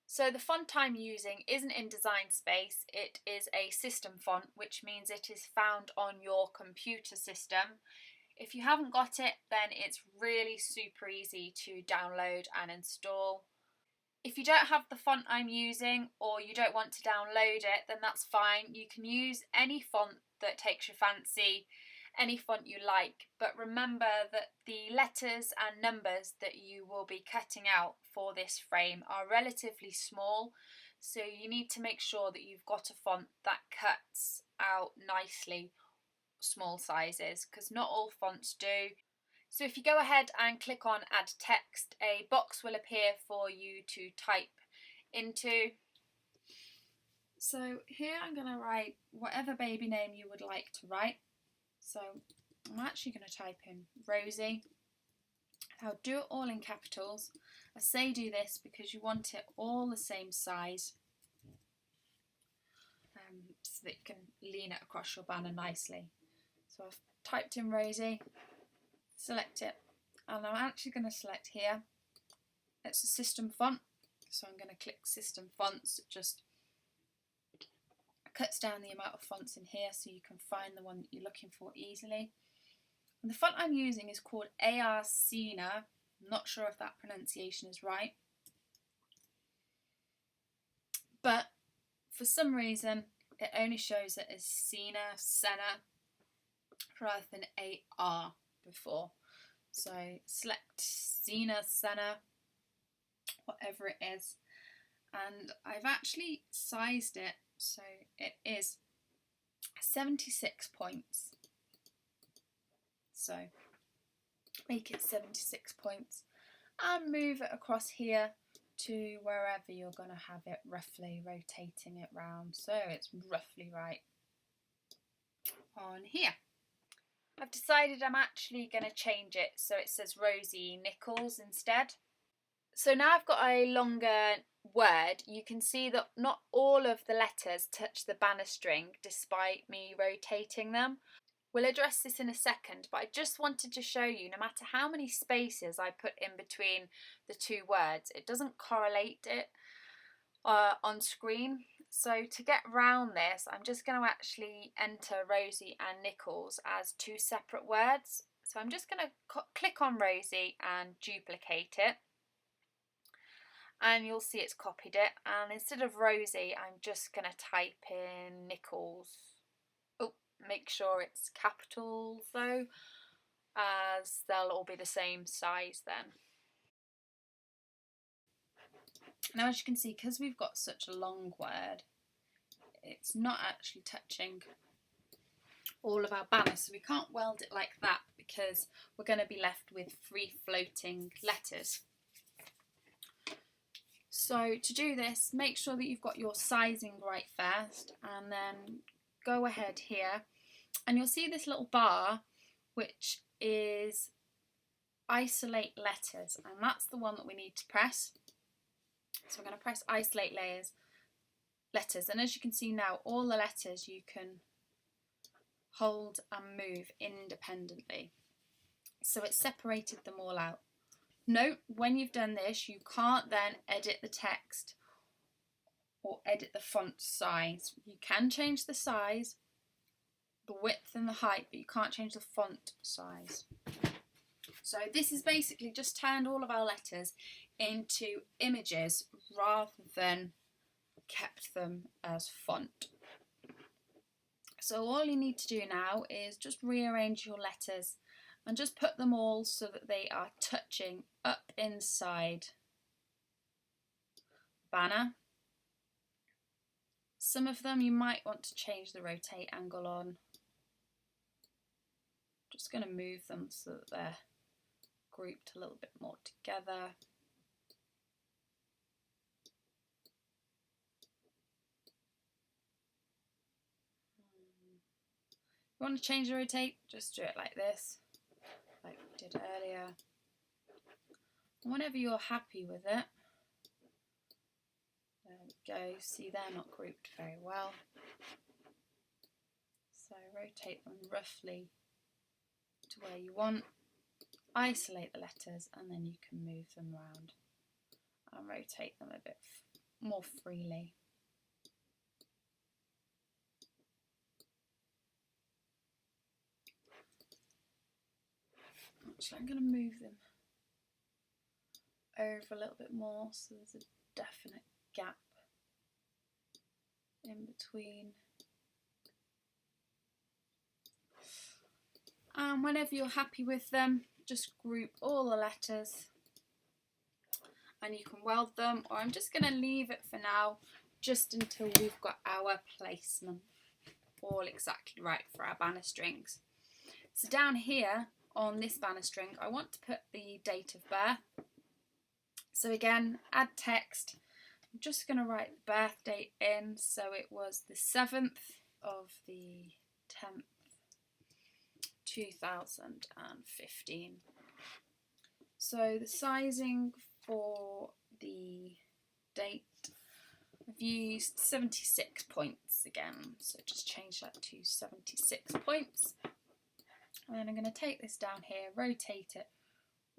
So the font I'm using isn't in Design Space, it is a system font, which means it is found on your computer system. If you haven't got it, then it's really super easy to download and install. If you don't have the font I'm using, or you don't want to download it, then that's fine. You can use any font that takes your fancy, any font you like, but remember that the letters and numbers that you will be cutting out for this frame are relatively small, so you need to make sure that you've got a font that cuts out nicely small sizes, because not all fonts do. So if you go ahead and click on add text, a box will appear for you to type into. So here I'm going to write whatever baby name you would like to write. So I'm actually going to type in Rosie. I'll do it all in capitals. I say do this because you want it all the same size, so that you can lean it across your banner nicely. So I've typed in Rosie, select it, and I'm actually going to select here. It's a system font, so I'm going to click system fonts. It just cuts down the amount of fonts in here so you can find the one that you're looking for easily. And the font I'm using is called Arcina. I'm not sure if that pronunciation is right, but for some reason it only shows it as Senna rather than AR before. So select Senna, whatever it is, and I've actually sized it so it is 76 points. So make it 76 points and move it across here to wherever you're going to have it, roughly rotating it round so it's roughly right on here. I've decided I'm actually going to change it so it says Rosie Nichols instead. So now I've got a longer word, you can see that not all of the letters touch the banner string despite me rotating them. We'll address this in a second, but I just wanted to show you, no matter how many spaces I put in between the two words, it doesn't correlate it on screen. So to get round this, I'm just going to actually enter Rosie and Nichols as two separate words. So I'm just going to click on Rosie and duplicate it. And you'll see it's copied it. And instead of Rosie, I'm just going to type in Nichols. Oh, make sure it's capitals though, as they'll all be the same size then. Now, as you can see, because we've got such a long word, it's not actually touching all of our banner, so we can't weld it like that because we're going to be left with free floating letters. So to do this, make sure that you've got your sizing right first, and then go ahead here and you'll see this little bar which is isolate letters, and that's the one that we need to press. So we're going to press isolate letters, and as you can see now, all the letters you can hold and move independently. So it's separated them all out. Note, when you've done this, you can't then edit the text or edit the font size. You can change the size, the width and the height, but you can't change the font size. So this is basically just turned all of our letters into images rather than kept them as font. So all you need to do now is just rearrange your letters and just put them all so that they are touching up inside the banner. Some of them you might want to change the rotate angle on. Just going to move them so that they're grouped a little bit more together. If you want to change the rotate, just do it like this, like we did earlier. And whenever you're happy with it, there we go. See, they're not grouped very well. So rotate them roughly to where you want. Isolate the letters, and then you can move them around and rotate them a bit more freely. Actually, I'm going to move them over a little bit more so there's a definite gap in between. And whenever you're happy with them, just group all the letters and you can weld them, or I'm just going to leave it for now just until we've got our placement all exactly right for our banner strings. So down here on this banner string, I want to put the date of birth. So again, add text. I'm just going to write the birth date in. So it was the 7th of the 10th, 2015. So the sizing for the date, I've used 76 points again, so just change that to 76 points. And then I'm going to take this down here, rotate it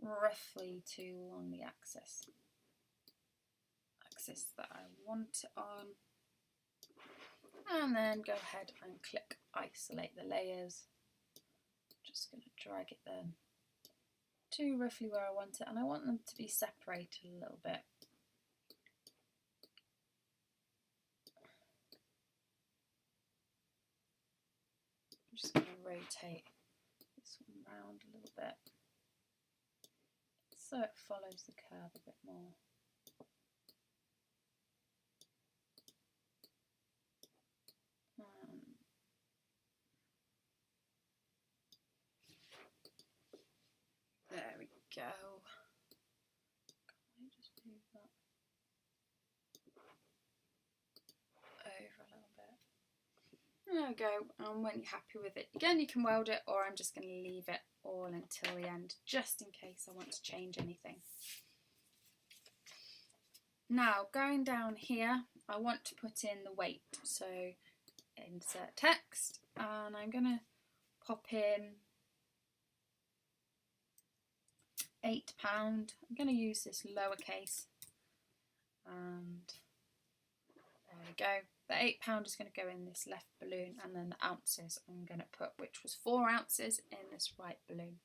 roughly to along the axis that I want it on, and then go ahead and click isolate the layers. Just going to drag it then to roughly where I want it, and I want them to be separated a little bit. I'm just going to rotate this one round a little bit so it follows the curve a bit more. There we go. Can I just move that over a little bit? There we go. And when you're happy with it, again, you can weld it, or I'm just going to leave it all until the end, just in case I want to change anything. Now, going down here, I want to put in the weight. So insert text, and I'm going to pop in £8. I'm going to use this lowercase, and there to go. The £8 is going to go in this left balloon, and then the ounces I'm going to put, which was 4 ounces, in this right balloon.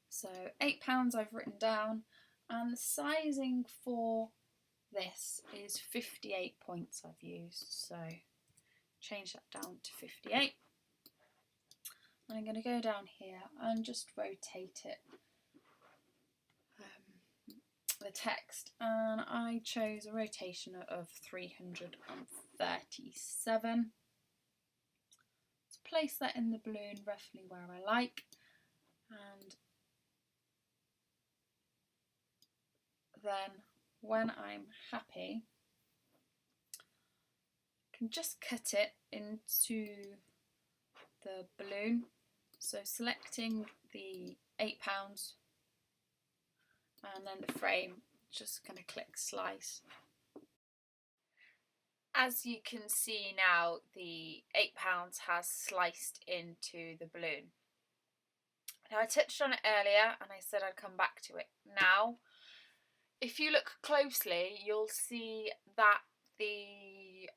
So £8 I've written down, and the sizing for this is 58 points I've used, so change that down to 58. And I'm going to go down here and just rotate it, the text, and I chose a rotation of 337. Let's place that in the balloon roughly where I like, and then when I'm happy, I can just cut it into the balloon. So selecting the £8 and then the frame, just going to click slice. As you can see now, the £8 has sliced into the balloon. Now, I touched on it earlier and I said I'd come back to it now. If you look closely, you'll see that the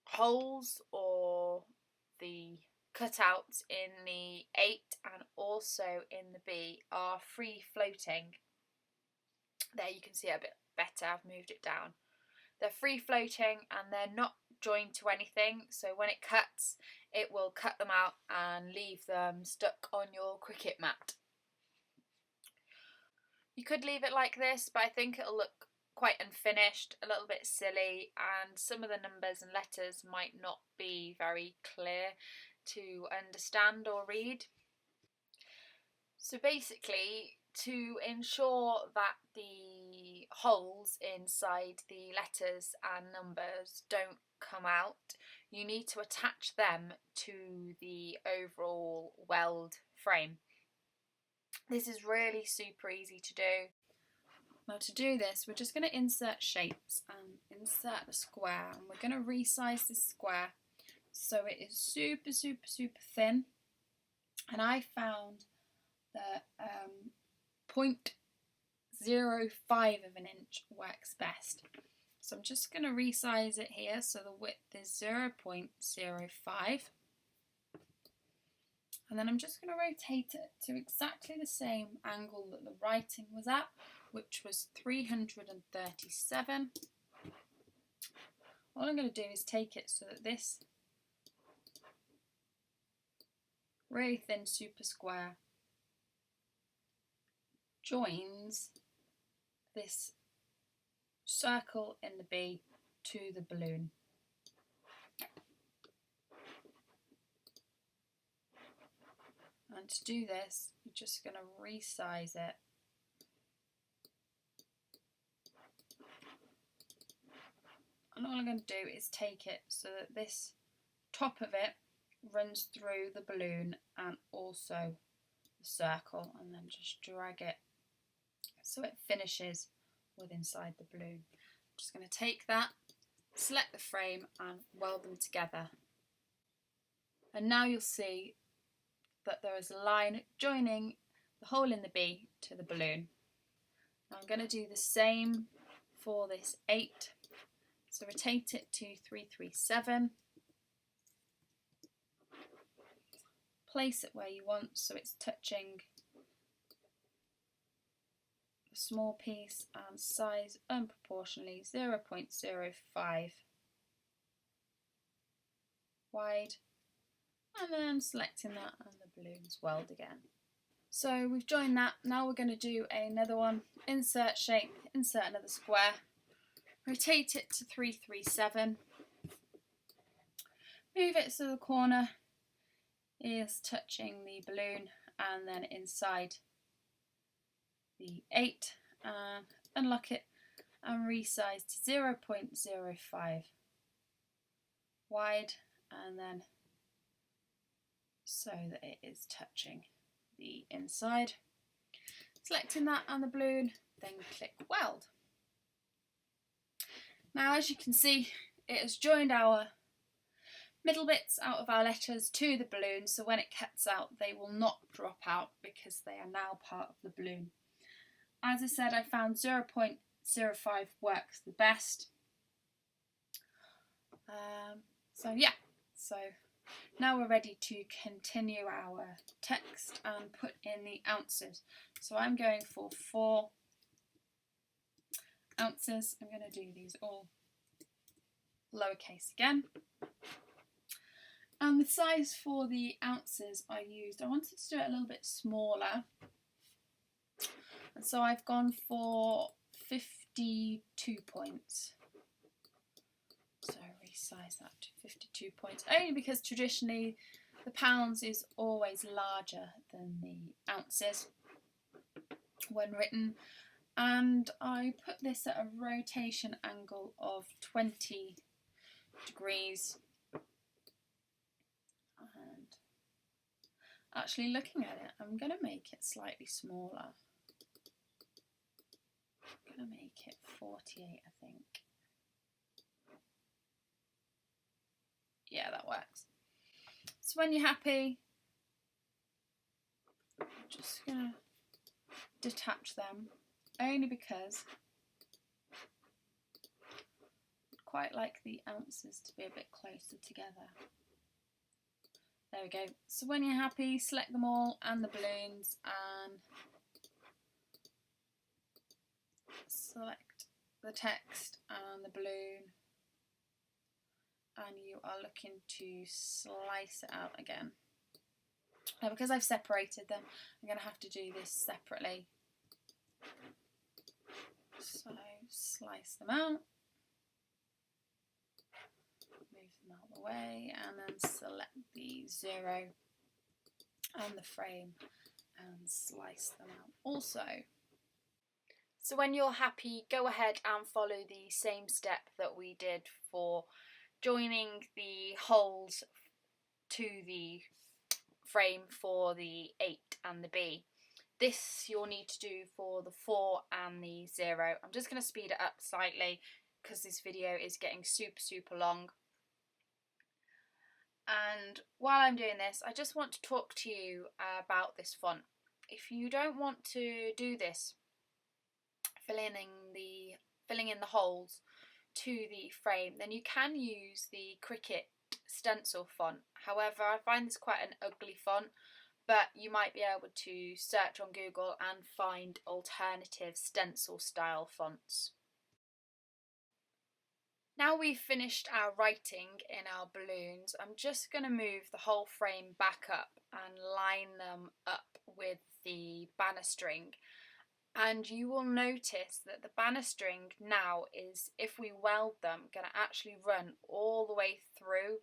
holes or the cutouts in the 8 and also in the B are free floating. There you can see it a bit better, I've moved it down. They're free floating and they're not joined to anything, so when it cuts, it will cut them out and leave them stuck on your Cricut mat. You could leave it like this, but I think it'll look quite unfinished, a little bit silly, and some of the numbers and letters might not be very clear to understand or read. So basically, to ensure that the holes inside the letters and numbers don't come out, you need to attach them to the overall Weld frame. This is really super easy to do. Now, to do this, we're just going to insert shapes and insert a square, and we're going to resize this square so it is super thin, and I found that 0.05 of an inch works best. So I'm just going to resize it here so the width is 0.05. And then I'm just going to rotate it to exactly the same angle that the writing was at, which was 337. All I'm going to do is take it so that this really thin super square joins this circle in the B to the balloon. And to do this, you're just going to resize it. And all I'm going to do is take it so that this top of it runs through the balloon and also the circle, and then just drag it so it finishes with inside the balloon. I'm just going to take that, select the frame and weld them together. And now you'll see that there is a line joining the hole in the B to the balloon. Now I'm going to do the same for this 8. So rotate it to 337. Place it where you want so it's touching the small piece, and size unproportionately 0.05 wide, and then selecting that and the balloon's weld again. So we've joined that. Now we're going to do another one. Insert shape, insert another square, rotate it to 337, move it so the corner is touching the balloon, and then inside the 8, unlock it and resize to 0.05 wide, and then so that it is touching the inside. Selecting that and the balloon, then click weld. Now, as you can see, it has joined our middle bits out of our letters to the balloon, so when it cuts out they will not drop out because they are now part of the balloon. As I said, I found 0.05 works the best. So yeah, so now we're ready to continue our text and put in the ounces. So I'm going for 4 ounces. I'm going to do these all lowercase again. And the size for the ounces I wanted to do it a little bit smaller. And so I've gone for 52 points. So resize that to 52 points, only because traditionally the pounds is always larger than the ounces when written. And I put this at a rotation angle of 20 degrees. And actually looking at it, I'm going to make it slightly smaller. I'm going to make it 48, I think. Yeah, that works. So when you're happy, I'm just going to detach them, only because I'd quite like the ounces to be a bit closer together. There we go. So when you're happy, select them all and the balloons and select the text and the balloon, and you are looking to slice it out again. Now, because I've separated them, I'm going to have to do this separately. So slice them out, move them out of the way, and then select the 0 and the frame and slice them out also. So when you're happy, go ahead and follow the same step that we did for joining the holes to the frame for the 8 and the B. This you'll need to do for the 4 and the 0. I'm just going to speed it up slightly because this video is getting super long. And while I'm doing this, I just want to talk to you about this font. If you don't want to do this, filling in the holes to the frame, then you can use the Cricut Stencil Font. However, I find this quite an ugly font, but you might be able to search on Google and find alternative stencil style fonts. Now we've finished our writing in our balloons, I'm just going to move the whole frame back up and line them up with the banner string. And you will notice that the banner string now is, if we weld them, going to actually run all the way through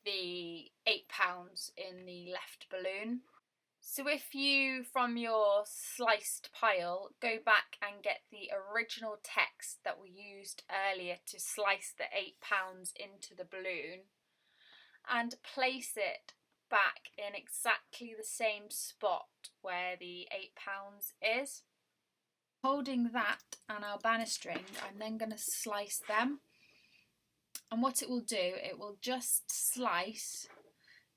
the £8 in the left balloon. So if you, from your sliced pile, go back and get the original text that we used earlier to slice the £8 into the balloon and place it back in exactly the same spot where the £8 is. Holding that and our banner string, I'm then going to slice them, and what it will do, it will just slice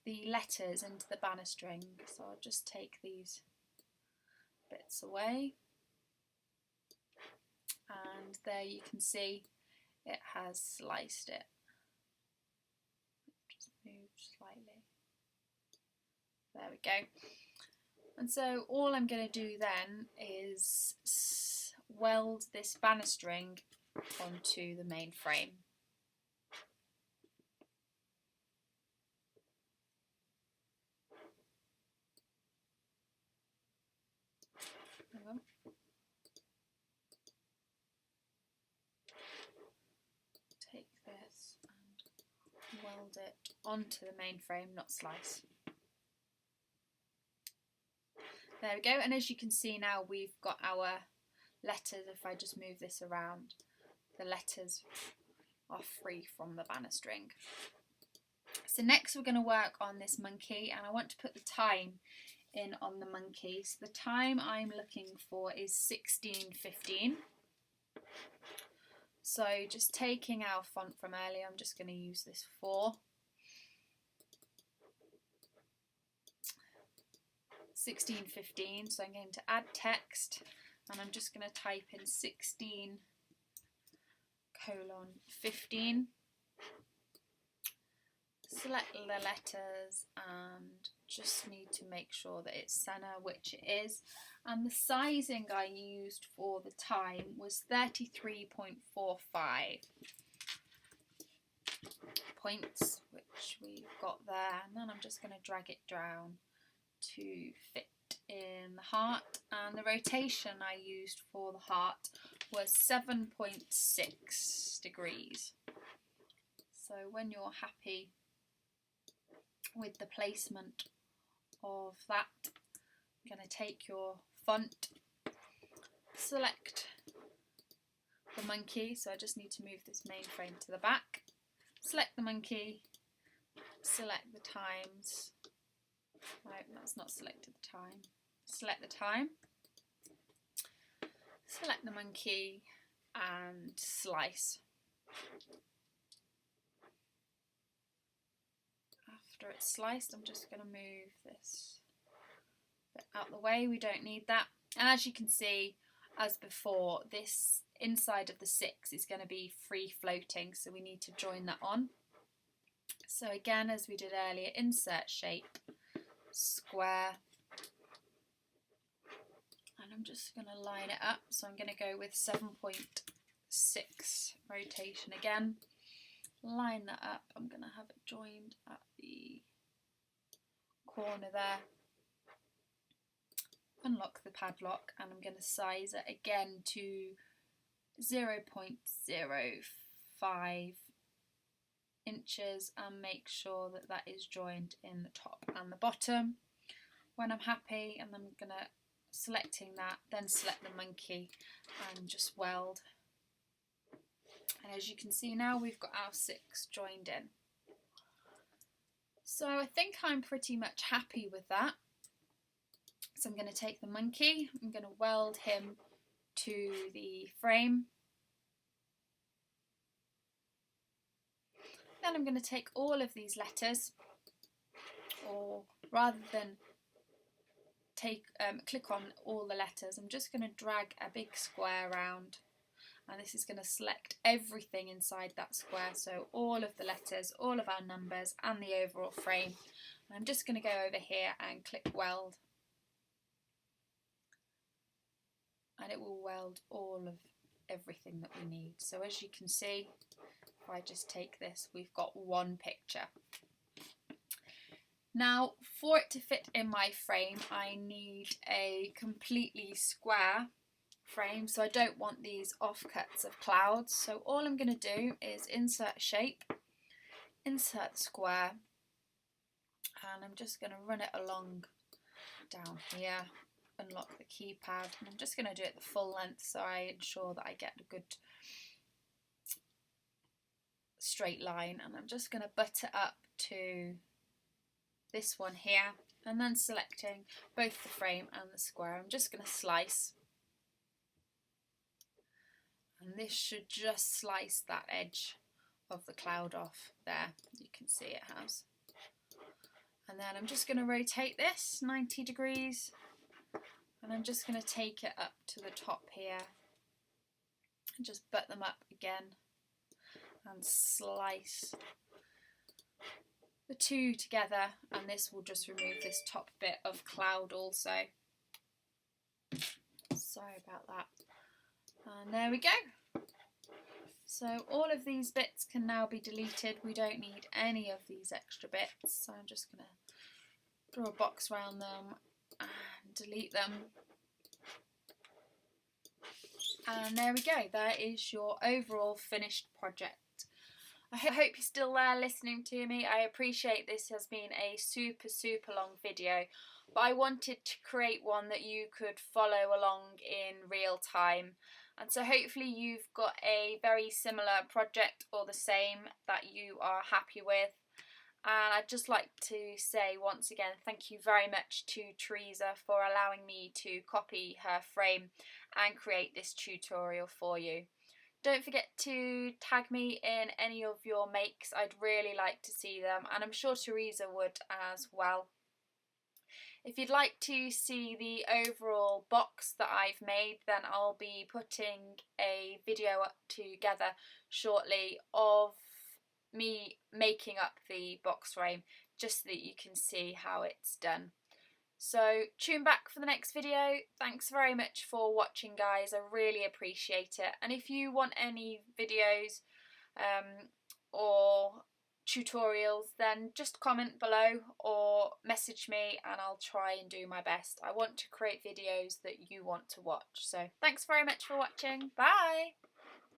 the letters into the banner string. So I'll just take these bits away, and there you can see it has sliced it. Just move slightly. There we go. And so all I'm going to do then is weld this banner string onto the main frame. Hang on. Take this and weld it onto the main frame, not slice. There we go, and as you can see now we've got our letters. If I just move this around, the letters are free from the banner string. So next we're going to work on this monkey, and I want to put the time in on the monkey. So the time I'm looking for is 16:15. So just taking our font from earlier, I'm just going to use this 4. 16:15, so I'm going to add text, and I'm just going to type in 16:15. select the letters and just need to make sure that it's centre, which it is. And the sizing I used for the time was 33.45 points, which we've got there. And then I'm just going to drag it down to fit in the heart. And the rotation I used for the heart was 7.6 degrees. So when you're happy with the placement of that, I'm going to take your font, select the monkey, so I just need to move this main frame to the back, select the monkey, select the times, no, that's not selected the time, select the time, select the monkey and slice. After it's sliced, I'm just going to move this bit out the way, we don't need that. And as you can see, as before, this inside of the 6 is going to be free floating, so we need to join that on. So again, as we did earlier, insert shape, square, and I'm just going to line it up. So I'm going to go with 7.6 rotation again. Line that up. I'm going to have it joined at the corner there. Unlock the padlock, and I'm going to size it again to 0.05 inches and make sure that that is joined in the top and the bottom. When I'm happy, and I'm going to selecting that, then select the monkey and just weld. And as you can see now, we've got our 6 joined in. So I think I'm pretty much happy with that. So I'm going to take the monkey, I'm going to weld him to the frame. Then I'm going to take all of these letters, or rather than click on all the letters, I'm just going to drag a big square around. And this is going to select everything inside that square, so all of the letters, all of our numbers and the overall frame. And I'm just going to go over here and click weld, and it will weld all of everything that we need. So as you can see, if I just take this, we've got one picture. Now, for it to fit in my frame, I need a completely square frame, so I don't want these offcuts of clouds. So all I'm going to do is insert shape, insert square, and I'm just going to run it along down here, unlock the keypad, and I'm just going to do it the full length so I ensure that I get a good straight line. And I'm just going to butt it up to this one here, and then selecting both the frame and the square, I'm just going to slice. And this should just slice that edge of the cloud off there. You can see it has. And then I'm just going to rotate this 90 degrees. And I'm just going to take it up to the top here. And just butt them up again. And slice the 2 together. And this will just remove this top bit of cloud also. Sorry about that. And there we go. So all of these bits can now be deleted. We don't need any of these extra bits. So I'm just going to draw a box around them and delete them. And there we go. There is your overall finished project. I hope you're still there listening to me. I appreciate this has been a super long video, but I wanted to create one that you could follow along in real time. And so hopefully you've got a very similar project or the same that you are happy with. And I'd just like to say once again, thank you very much to Teresa for allowing me to copy her frame and create this tutorial for you. Don't forget to tag me in any of your makes. I'd really like to see them, and I'm sure Teresa would as well. If you'd like to see the overall box that I've made, then I'll be putting a video up together shortly of me making up the box frame, just so that you can see how it's done. So tune back for the next video. Thanks very much for watching, guys. I really appreciate it. And if you want any videos or tutorials, then just comment below or message me and I'll try and do my best. I want to create videos that you want to watch. So thanks very much for watching. Bye!